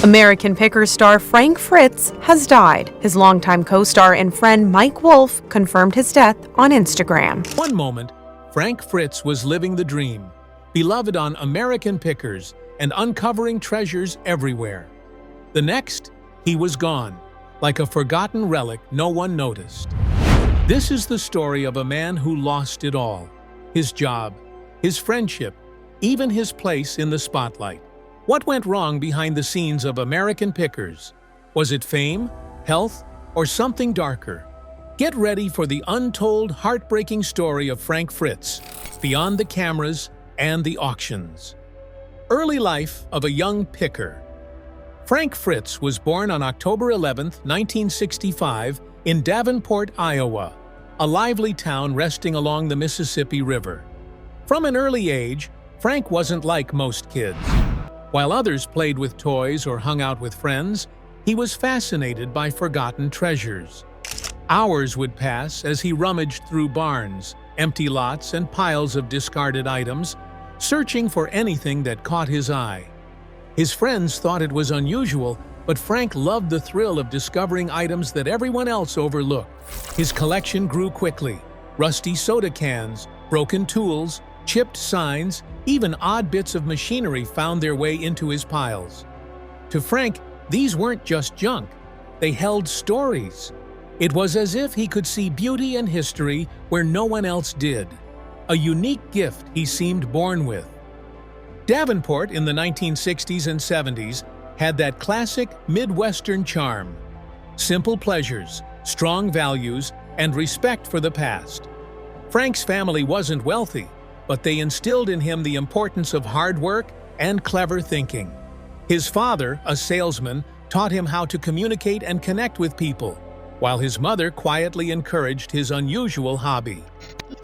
American Picker star Frank Fritz has died. His longtime co-star and friend Mike Wolfe confirmed his death on Instagram. One moment, Frank Fritz was living the dream, beloved on American Pickers and uncovering treasures everywhere. The next, he was gone, like a forgotten relic no one noticed. This is the story of a man who lost it all: his job, his friendship, even his place in the spotlight. What went wrong behind the scenes of American Pickers? Was it fame, health, or something darker? Get ready for the untold, heartbreaking story of Frank Fritz, beyond the cameras and the auctions. Early life of a young picker. Frank Fritz was born on October 11, 1965, in Davenport, Iowa, a lively town resting along the Mississippi River. From an early age, Frank wasn't like most kids. While others played with toys or hung out with friends, he was fascinated by forgotten treasures. Hours would pass as he rummaged through barns, empty lots, and piles of discarded items, searching for anything that caught his eye. His friends thought it was unusual, but Frank loved the thrill of discovering items that everyone else overlooked. His collection grew quickly: rusty soda cans, broken tools, chipped signs, even odd bits of machinery found their way into his piles. To Frank, these weren't just junk. They held stories. It was as if he could see beauty and history where no one else did. A unique gift he seemed born with. Davenport in the 1960s and 70s had that classic Midwestern charm: simple pleasures, strong values, and respect for the past. Frank's family wasn't wealthy, but they instilled in him the importance of hard work and clever thinking. His father, a salesman, taught him how to communicate and connect with people, while his mother quietly encouraged his unusual hobby.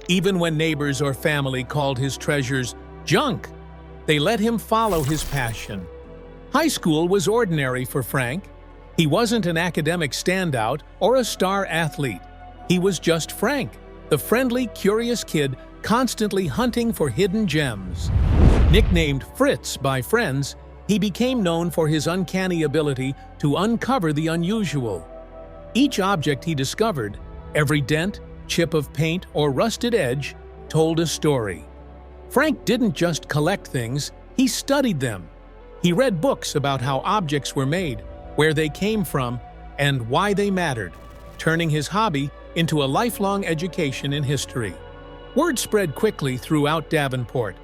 Even when neighbors or family called his treasures junk, they let him follow his passion. High school was ordinary for Frank. He wasn't an academic standout or a star athlete. He was just Frank, the friendly, curious kid constantly hunting for hidden gems. Nicknamed Fritz by friends, he became known for his uncanny ability to uncover the unusual. Each object he discovered, every dent, chip of paint, or rusted edge, told a story. Frank didn't just collect things, he studied them. He read books about how objects were made, where they came from, and why they mattered, turning his hobby into a lifelong education in history. Word spread quickly throughout Davenport.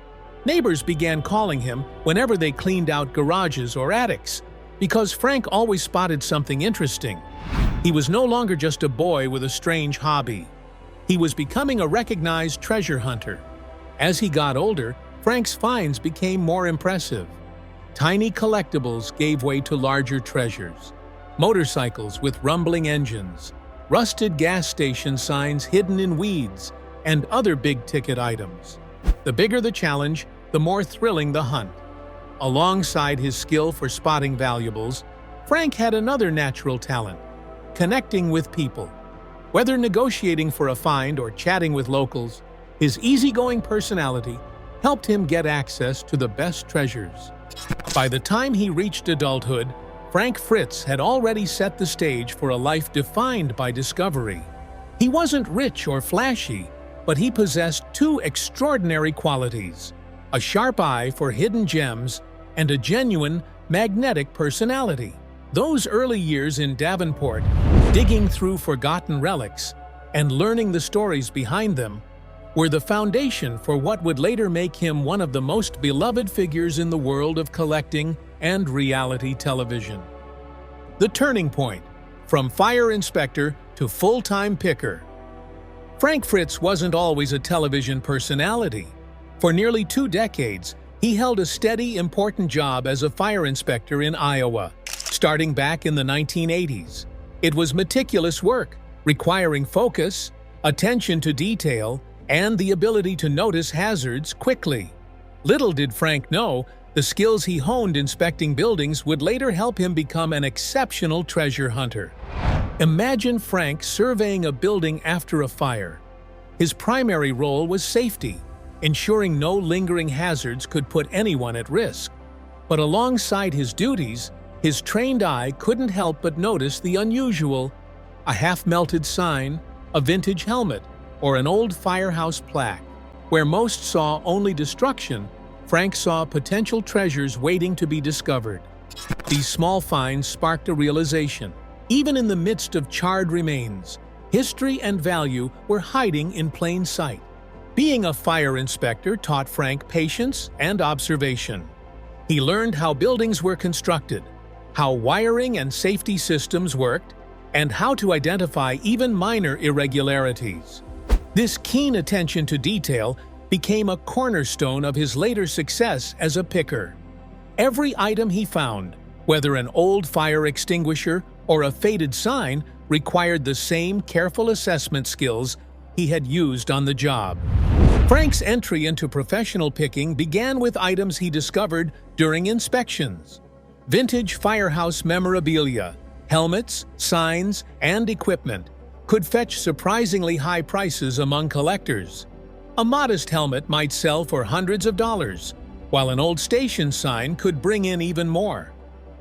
Neighbors began calling him whenever they cleaned out garages or attics, because Frank always spotted something interesting. He was no longer just a boy with a strange hobby. He was becoming a recognized treasure hunter. As he got older, Frank's finds became more impressive. Tiny collectibles gave way to larger treasures: motorcycles with rumbling engines, rusted gas station signs hidden in weeds, and other big-ticket items. The bigger the challenge, the more thrilling the hunt. Alongside his skill for spotting valuables, Frank had another natural talent: connecting with people. Whether negotiating for a find or chatting with locals, his easygoing personality helped him get access to the best treasures. By the time he reached adulthood, Frank Fritz had already set the stage for a life defined by discovery. He wasn't rich or flashy, but he possessed two extraordinary qualities: a sharp eye for hidden gems and a genuine, magnetic personality. Those early years in Davenport, digging through forgotten relics and learning the stories behind them, were the foundation for what would later make him one of the most beloved figures in the world of collecting and reality television. The turning point: from fire inspector to full-time picker. Frank Fritz wasn't always a television personality. For nearly 2 decades, he held a steady, important job as a fire inspector in Iowa, starting back in the 1980s. It was meticulous work, requiring focus, attention to detail, and the ability to notice hazards quickly. Little did Frank know, the skills he honed inspecting buildings would later help him become an exceptional treasure hunter. Imagine Frank surveying a building after a fire. His primary role was safety, ensuring no lingering hazards could put anyone at risk. But alongside his duties, His trained eye couldn't help but notice the unusual: a half-melted sign, a vintage helmet, or an old firehouse plaque. Where most saw only destruction, Frank saw potential treasures waiting to be discovered. These small finds sparked a realization. Even in the midst of charred remains, history and value were hiding in plain sight. Being a fire inspector taught Frank patience and observation. He learned how buildings were constructed, how wiring and safety systems worked, and how to identify even minor irregularities. This keen attention to detail became a cornerstone of his later success as a picker. Every item he found, whether an old fire extinguisher or a faded sign, required the same careful assessment skills he had used on the job. Frank's entry into professional picking began with items he discovered during inspections. Vintage firehouse memorabilia, helmets, signs, and equipment could fetch surprisingly high prices among collectors. A modest helmet might sell for hundreds of dollars, while an old station sign could bring in even more.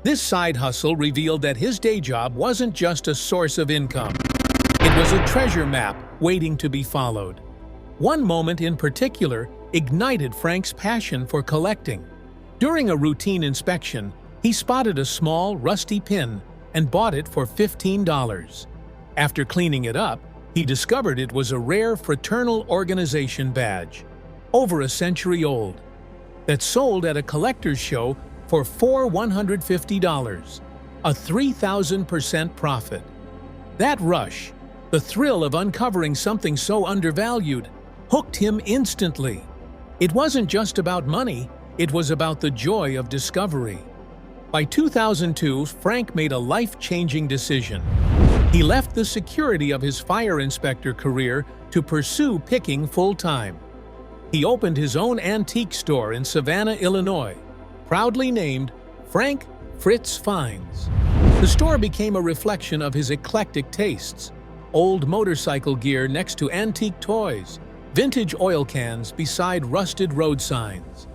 This side hustle revealed that his day job wasn't just a source of income. It was a treasure map waiting to be followed. One moment in particular ignited Frank's passion for collecting. During a routine inspection, he spotted a small, rusty pin and bought it for $15. After cleaning it up, he discovered it was a rare fraternal organization badge, over a century old, that sold at a collector's show for $150, a 3,000% profit. That rush, the thrill of uncovering something so undervalued, hooked him instantly. It wasn't just about money, it was about the joy of discovery. By 2002, Frank made a life-changing decision. He left the security of his fire inspector career to pursue picking full-time. He opened his own antique store in Savannah, Illinois, proudly named Frank Fritz Finds. The store became a reflection of his eclectic tastes: old motorcycle gear next to antique toys, vintage oil cans beside rusted road signs.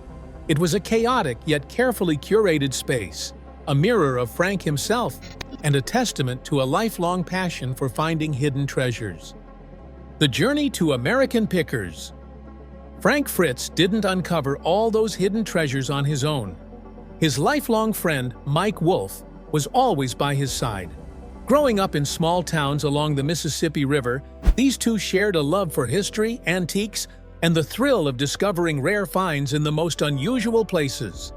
It was a chaotic yet carefully curated space, a mirror of Frank himself, and a testament to a lifelong passion for finding hidden treasures. The journey to American pickers. Frank Fritz didn't uncover all those hidden treasures on his own. His lifelong friend, Mike Wolfe, was always by his side. Growing up in small towns along the Mississippi River, these two shared a love for history, antiques, and the thrill of discovering rare finds in the most unusual places.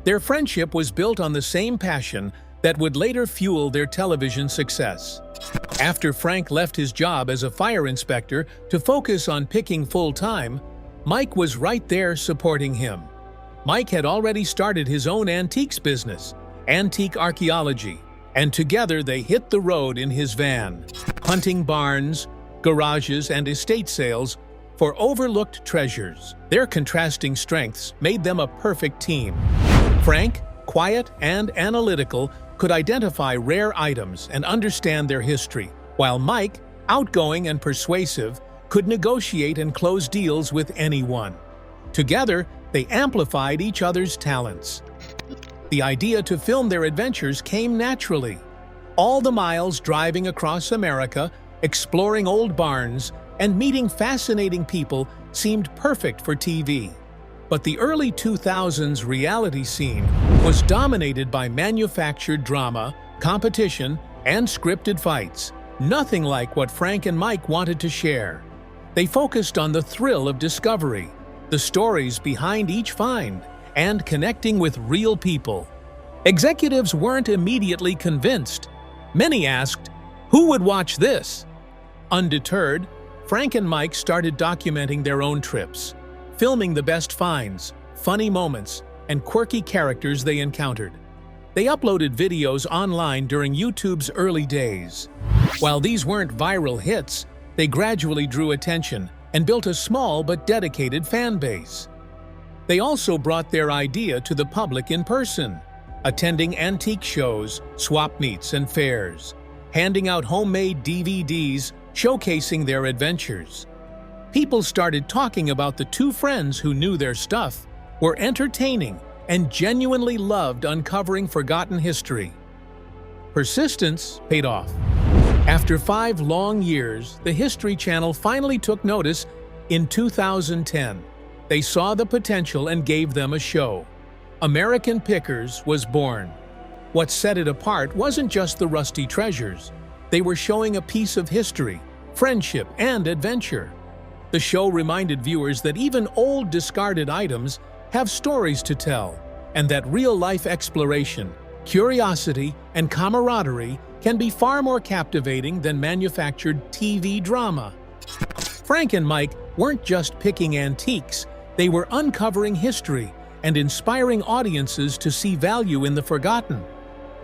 Their friendship was built on the same passion that would later fuel their television success. After Frank left his job as a fire inspector to focus on picking full-time, Mike was right there supporting him. Mike had already started his own antiques business, Antique Archaeology, and together they hit the road in his van, hunting barns, garages, and estate sales for overlooked treasures. Their contrasting strengths made them a perfect team. Frank, quiet and analytical, could identify rare items and understand their history, while Mike, outgoing and persuasive, could negotiate and close deals with anyone. Together, they amplified each other's talents. The idea to film their adventures came naturally. All the miles driving across America, exploring old barns, and meeting fascinating people seemed perfect for TV. But the early 2000s reality scene was dominated by manufactured drama, competition, and scripted fights, nothing like what Frank and Mike wanted to share. They focused on the thrill of discovery, the stories behind each find, and connecting with real people. Executives weren't immediately convinced. Many asked, "Who would watch this?" Undeterred, Frank and Mike started documenting their own trips, filming the best finds, funny moments, and quirky characters they encountered. They uploaded videos online during YouTube's early days. While these weren't viral hits, they gradually drew attention and built a small but dedicated fan base. They also brought their idea to the public in person, attending antique shows, swap meets, and fairs, handing out homemade DVDs showcasing their adventures. People started talking about the two friends who knew their stuff, were entertaining, and genuinely loved uncovering forgotten history. Persistence paid off. After 5 long years, the History Channel finally took notice in 2010. They saw the potential and gave them a show. American Pickers was born. What set it apart wasn't just the rusty treasures. They were showing a piece of history, friendship, and adventure. The show reminded viewers that even old discarded items have stories to tell, and that real-life exploration, curiosity, and camaraderie can be far more captivating than manufactured TV drama. Frank and Mike weren't just picking antiques, they were uncovering history and inspiring audiences to see value in the forgotten.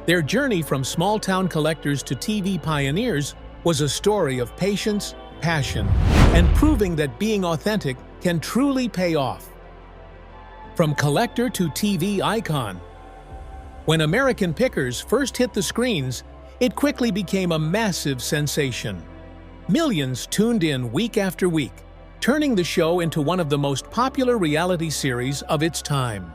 Their journey from small-town collectors to TV pioneers was a story of patience, passion, and proving that being authentic can truly pay off. From collector to TV icon. When American Pickers first hit the screens, it quickly became a massive sensation. Millions tuned in week after week, turning the show into one of the most popular reality series of its time.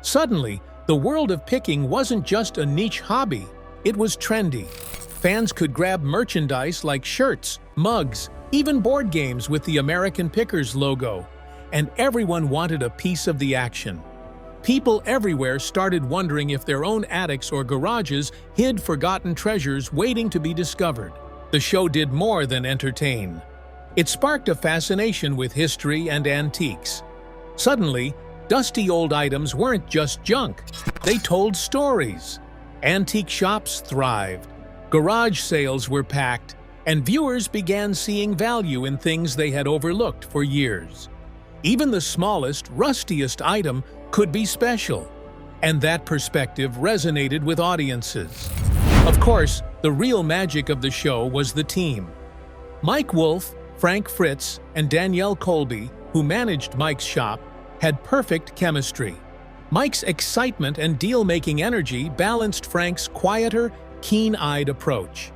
Suddenly, the world of picking wasn't just a niche hobby, it was trendy. Fans could grab merchandise like shirts, mugs, even board games with the American Pickers logo, and everyone wanted a piece of the action. People everywhere started wondering if their own attics or garages hid forgotten treasures waiting to be discovered. The show did more than entertain. It sparked a fascination with history and antiques. Suddenly, dusty old items weren't just junk, they told stories. Antique shops thrived, garage sales were packed, and viewers began seeing value in things they had overlooked for years. Even the smallest, rustiest item could be special, and that perspective resonated with audiences. Of course, the real magic of the show was the team. Mike Wolfe, Frank Fritz, and Danielle Colby, who managed Mike's shop, had perfect chemistry. Mike's excitement and deal-making energy balanced Frank's quieter, keen-eyed approach.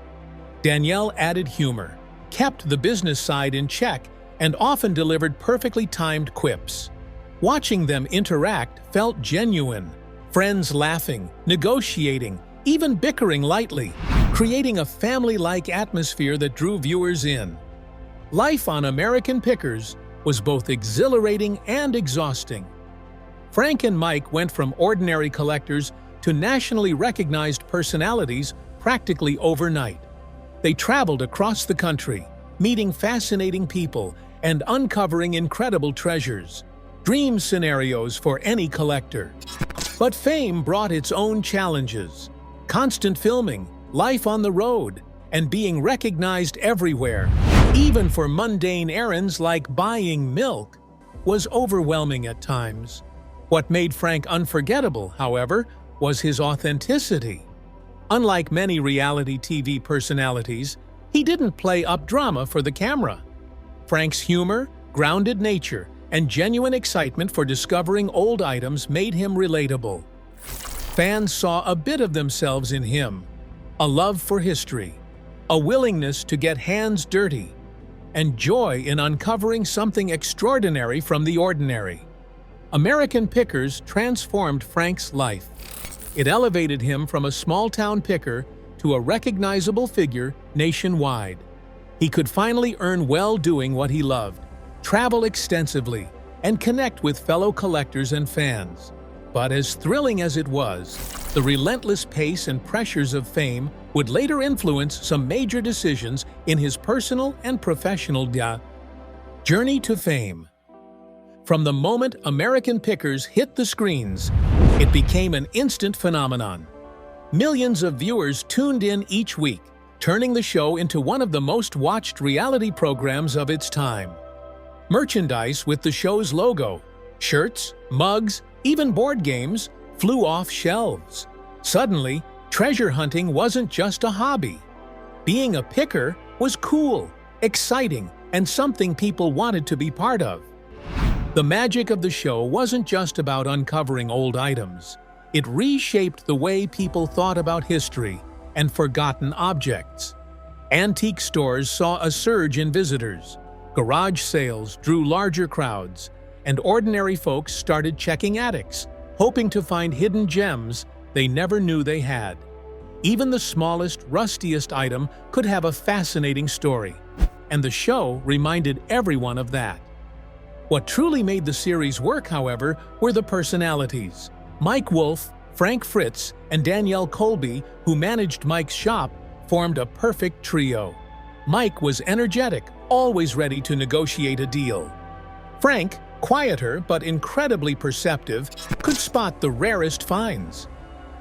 Danielle added humor, kept the business side in check, and often delivered perfectly timed quips. Watching them interact felt genuine, friends laughing, negotiating, even bickering lightly, creating a family-like atmosphere that drew viewers in. Life on American Pickers was both exhilarating and exhausting. Frank and Mike went from ordinary collectors to nationally recognized personalities practically overnight. They traveled across the country, meeting fascinating people and uncovering incredible treasures, dream scenarios for any collector. But fame brought its own challenges. Constant filming, life on the road, and being recognized everywhere, even for mundane errands like buying milk, was overwhelming at times. What made Frank unforgettable, however, was his authenticity. Unlike many reality TV personalities, he didn't play up drama for the camera. Frank's humor, grounded nature, and genuine excitement for discovering old items made him relatable. Fans saw a bit of themselves in him, a love for history, a willingness to get hands dirty, and joy in uncovering something extraordinary from the ordinary. American Pickers transformed Frank's life. It elevated him from a small-town picker to a recognizable figure nationwide. He could finally earn well doing what he loved, travel extensively, and connect with fellow collectors and fans. But as thrilling as it was, the relentless pace and pressures of fame would later influence some major decisions in his personal and professional journey to fame. From the moment American Pickers hit the screens, it became an instant phenomenon. Millions of viewers tuned in each week, turning the show into one of the most watched reality programs of its time. Merchandise with the show's logo, shirts, mugs, even board games, flew off shelves. Suddenly, treasure hunting wasn't just a hobby. Being a picker was cool, exciting, and something people wanted to be part of. The magic of the show wasn't just about uncovering old items. It reshaped the way people thought about history and forgotten objects. Antique stores saw a surge in visitors. Garage sales drew larger crowds, and ordinary folks started checking attics, hoping to find hidden gems they never knew they had. Even the smallest, rustiest item could have a fascinating story, and the show reminded everyone of that. What truly made the series work, however, were the personalities. Mike Wolfe, Frank Fritz, and Danielle Colby, who managed Mike's shop, formed a perfect trio. Mike was energetic, always ready to negotiate a deal. Frank, quieter but incredibly perceptive, could spot the rarest finds.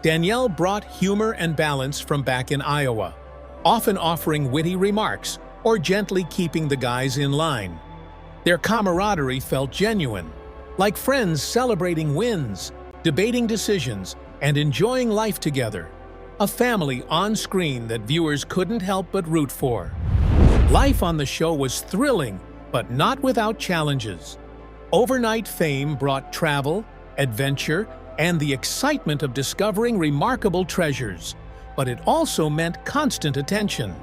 Danielle brought humor and balance from back in Iowa, often offering witty remarks or gently keeping the guys in line. Their camaraderie felt genuine, like friends celebrating wins, debating decisions, and enjoying life together. A family on screen that viewers couldn't help but root for. Life on the show was thrilling, but not without challenges. Overnight fame brought travel, adventure, and the excitement of discovering remarkable treasures, but it also meant constant attention.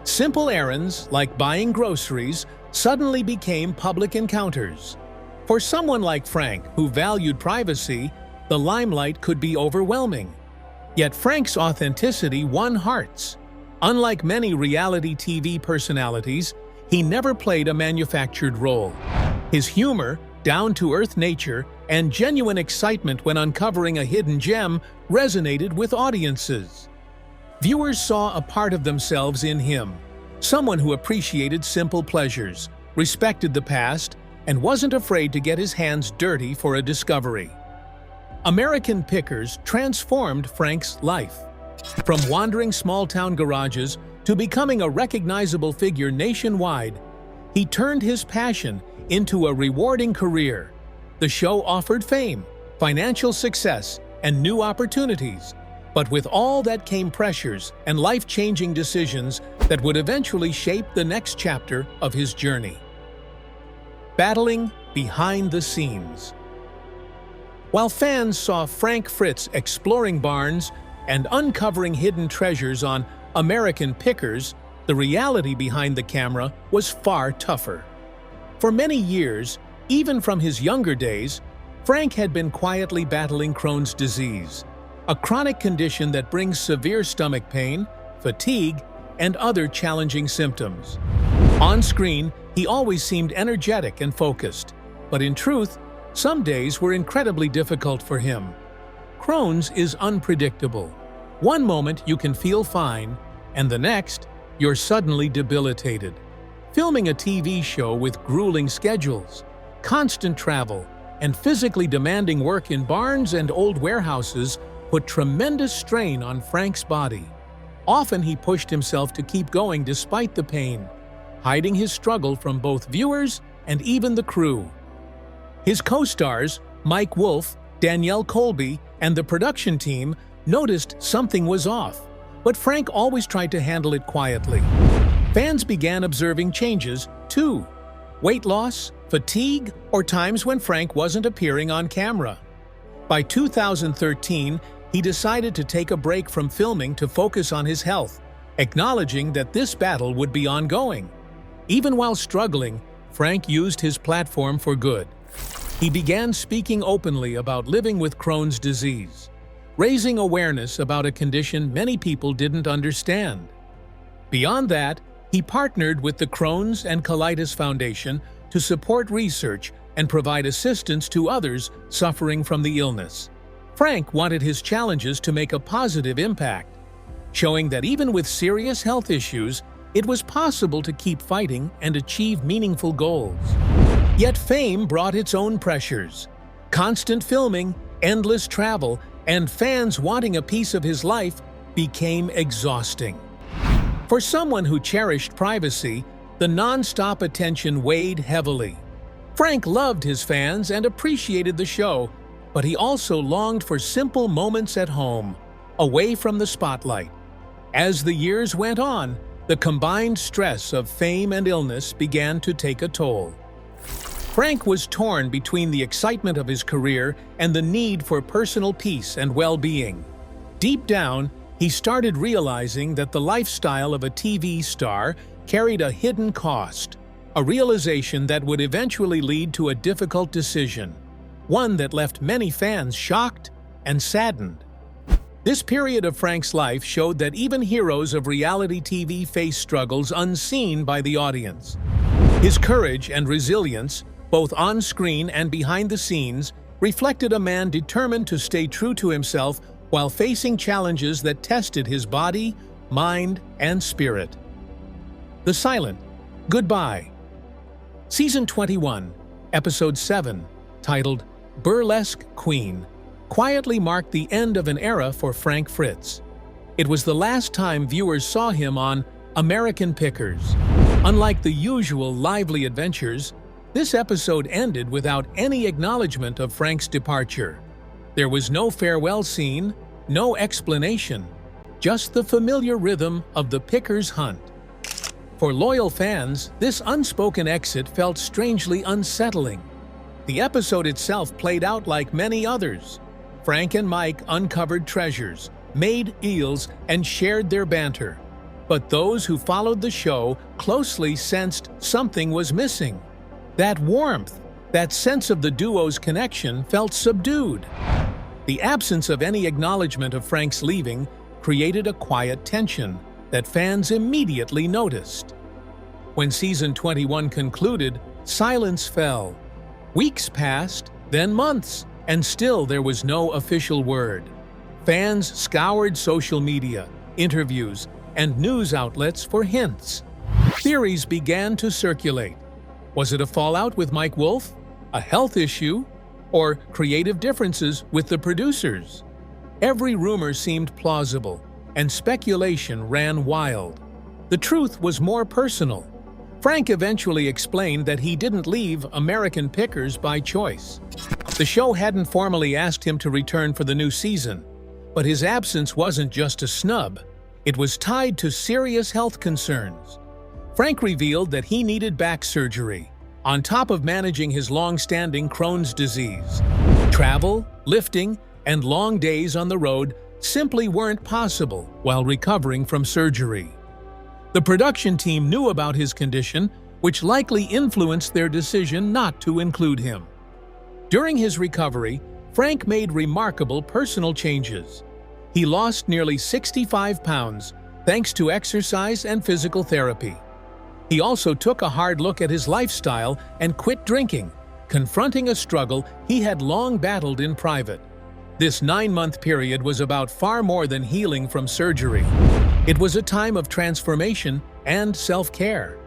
Simple errands, like buying groceries, suddenly became public encounters. For someone like Frank, who valued privacy, the limelight could be overwhelming. Yet Frank's authenticity won hearts. Unlike many reality TV personalities, he never played a manufactured role. His humor, down-to-earth nature, and genuine excitement when uncovering a hidden gem resonated with audiences. Viewers saw a part of themselves in him, someone who appreciated simple pleasures, respected the past, and wasn't afraid to get his hands dirty for a discovery. American Pickers transformed Frank's life. From wandering small-town garages to becoming a recognizable figure nationwide, he turned his passion into a rewarding career. The show offered fame, financial success, and new opportunities, but with all that came pressures and life-changing decisions that would eventually shape the next chapter of his journey. Battling behind the scenes. While fans saw Frank Fritz exploring barns and uncovering hidden treasures on American Pickers, the reality behind the camera was far tougher. For many years, even from his younger days, Frank had been quietly battling Crohn's disease, a chronic condition that brings severe stomach pain, fatigue, and other challenging symptoms. On screen, he always seemed energetic and focused, but in truth, some days were incredibly difficult for him. Crohn's is unpredictable. One moment you can feel fine, and the next, you're suddenly debilitated. Filming a TV show with grueling schedules, constant travel, and physically demanding work in barns and old warehouses put tremendous strain on Frank's body. Often he pushed himself to keep going despite the pain, hiding his struggle from both viewers and even the crew. His co-stars, Mike Wolfe, Danielle Colby, and the production team noticed something was off, but Frank always tried to handle it quietly. Fans began observing changes, too. Weight loss, fatigue, or times when Frank wasn't appearing on camera. By 2013, he decided to take a break from filming to focus on his health, acknowledging that this battle would be ongoing. Even while struggling, Frank used his platform for good. He began speaking openly about living with Crohn's disease, raising awareness about a condition many people didn't understand. Beyond that, he partnered with the Crohn's and Colitis Foundation to support research and provide assistance to others suffering from the illness. Frank wanted his challenges to make a positive impact, showing that even with serious health issues, it was possible to keep fighting and achieve meaningful goals. Yet fame brought its own pressures. Constant filming, endless travel, and fans wanting a piece of his life became exhausting. For someone who cherished privacy, the non-stop attention weighed heavily. Frank loved his fans and appreciated the show, but he also longed for simple moments at home, away from the spotlight. As the years went on, the combined stress of fame and illness began to take a toll. Frank was torn between the excitement of his career and the need for personal peace and well-being. Deep down, he started realizing that the lifestyle of a TV star carried a hidden cost, a realization that would eventually lead to a difficult decision. one that left many fans shocked and saddened. This period of Frank's life showed that even heroes of reality TV face struggles unseen by the audience. His courage and resilience, both on screen and behind the scenes, reflected a man determined to stay true to himself while facing challenges that tested his body, mind, and spirit. The Silent Goodbye. Season 21, Episode 7, titled Burlesque Queen, quietly marked the end of an era for Frank Fritz. It was the last time viewers saw him on American Pickers. Unlike the usual lively adventures, this episode ended without any acknowledgement of Frank's departure. There was no farewell scene, no explanation, just the familiar rhythm of the Pickers hunt. For loyal fans, this unspoken exit felt strangely unsettling. The episode itself played out like many others. Frank and Mike uncovered treasures, made deals, and shared their banter. But those who followed the show closely sensed something was missing. That warmth, that sense of the duo's connection felt subdued. The absence of any acknowledgement of Frank's leaving created a quiet tension that fans immediately noticed. When Season 21 concluded, silence fell. Weeks passed, then months, and still there was no official word. Fans scoured social media, interviews, and news outlets for hints. Theories began to circulate. Was it a fallout with Mike Wolfe, a health issue, or creative differences with the producers? Every rumor seemed plausible, and speculation ran wild. The truth was more personal. Frank eventually explained that he didn't leave American Pickers by choice. The show hadn't formally asked him to return for the new season, but his absence wasn't just a snub. It was tied to serious health concerns. Frank revealed that he needed back surgery, on top of managing his long-standing Crohn's disease. Travel, lifting, and long days on the road simply weren't possible while recovering from surgery. The production team knew about his condition, which likely influenced their decision not to include him. During his recovery, Frank made remarkable personal changes. He lost nearly 65 pounds thanks to exercise and physical therapy. He also took a hard look at his lifestyle and quit drinking, confronting a struggle he had long battled in private. This 9-month period was about far more than healing from surgery. It was a time of transformation and self-care.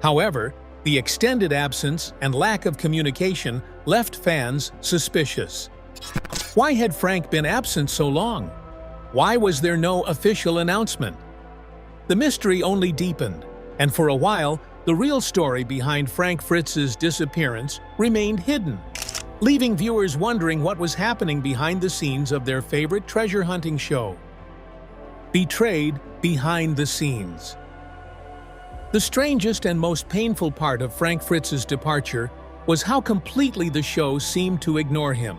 However, the extended absence and lack of communication left fans suspicious. Why had Frank been absent so long? Why was there no official announcement? The mystery only deepened, and for a while, the real story behind Frank Fritz's disappearance remained hidden, leaving viewers wondering what was happening behind the scenes of their favorite treasure hunting show. Betrayed behind the scenes. The strangest and most painful part of Frank Fritz's departure was how completely the show seemed to ignore him.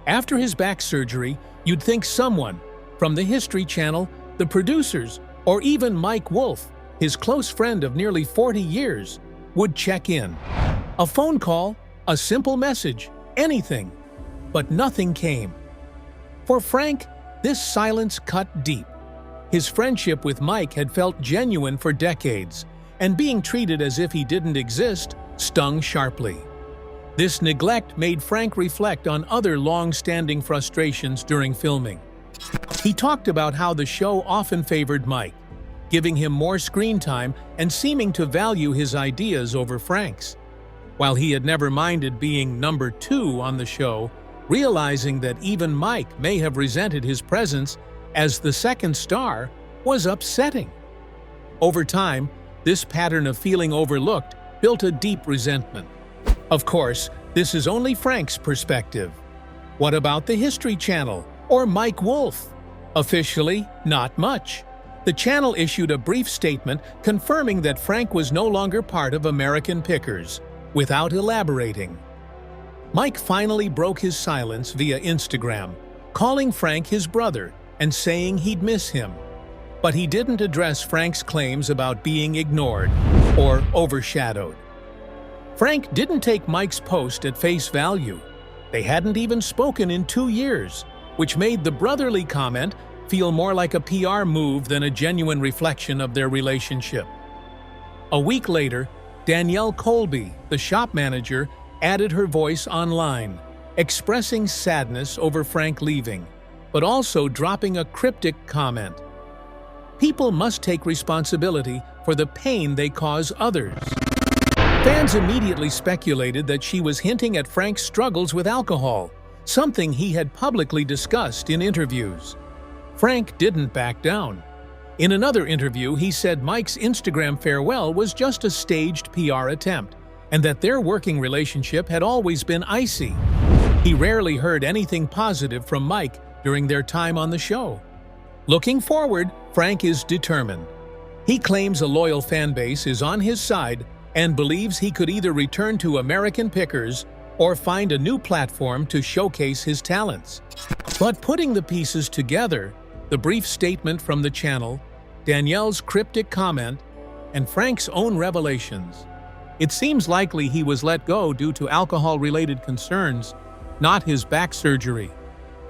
After his back surgery, you'd think someone, from the History Channel, the producers, or even Mike Wolfe, his close friend of nearly 40 years, would check in. A phone call, a simple message, anything. But nothing came. For Frank, this silence cut deep. His friendship with Mike had felt genuine for decades, and being treated as if he didn't exist stung sharply. This neglect made Frank reflect on other long-standing frustrations during filming. He talked about how the show often favored Mike, giving him more screen time and seeming to value his ideas over Frank's. While he had never minded being number 2 on the show, realizing that even Mike may have resented his presence as the second star was upsetting. Over time, this pattern of feeling overlooked built a deep resentment. Of course, this is only Frank's perspective. What about the History Channel or Mike Wolfe? Officially, not much. The channel issued a brief statement confirming that Frank was no longer part of American Pickers, without elaborating. Mike finally broke his silence via Instagram, calling Frank his brother and saying he'd miss him. But he didn't address Frank's claims about being ignored or overshadowed. Frank didn't take Mike's post at face value. They hadn't even spoken in 2 years, which made the brotherly comment feel more like a PR move than a genuine reflection of their relationship. A week later, Danielle Colby, the shop manager, added her voice online, expressing sadness over Frank leaving, but also dropping a cryptic comment. People must take responsibility for the pain they cause others. Fans immediately speculated that she was hinting at Frank's struggles with alcohol, something he had publicly discussed in interviews. Frank didn't back down. In another interview, he said Mike's Instagram farewell was just a staged PR attempt, and that their working relationship had always been icy. He rarely heard anything positive from Mike during their time on the show. Looking forward, Frank is determined. He claims a loyal fan base is on his side and believes he could either return to American Pickers or find a new platform to showcase his talents. But putting the pieces together, the brief statement from the channel, Danielle's cryptic comment, and Frank's own revelations, it seems likely he was let go due to alcohol-related concerns, not his back surgery.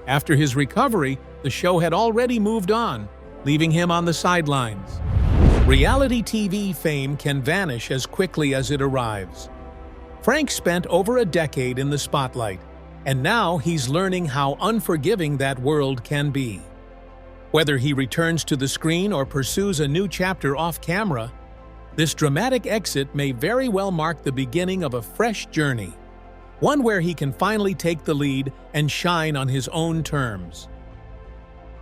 After his recovery, the show had already moved on, leaving him on the sidelines. Reality TV fame can vanish as quickly as it arrives. Frank spent over a decade in the spotlight, and now he's learning how unforgiving that world can be. Whether he returns to the screen or pursues a new chapter off-camera, this dramatic exit may very well mark the beginning of a fresh journey, one where he can finally take the lead and shine on his own terms.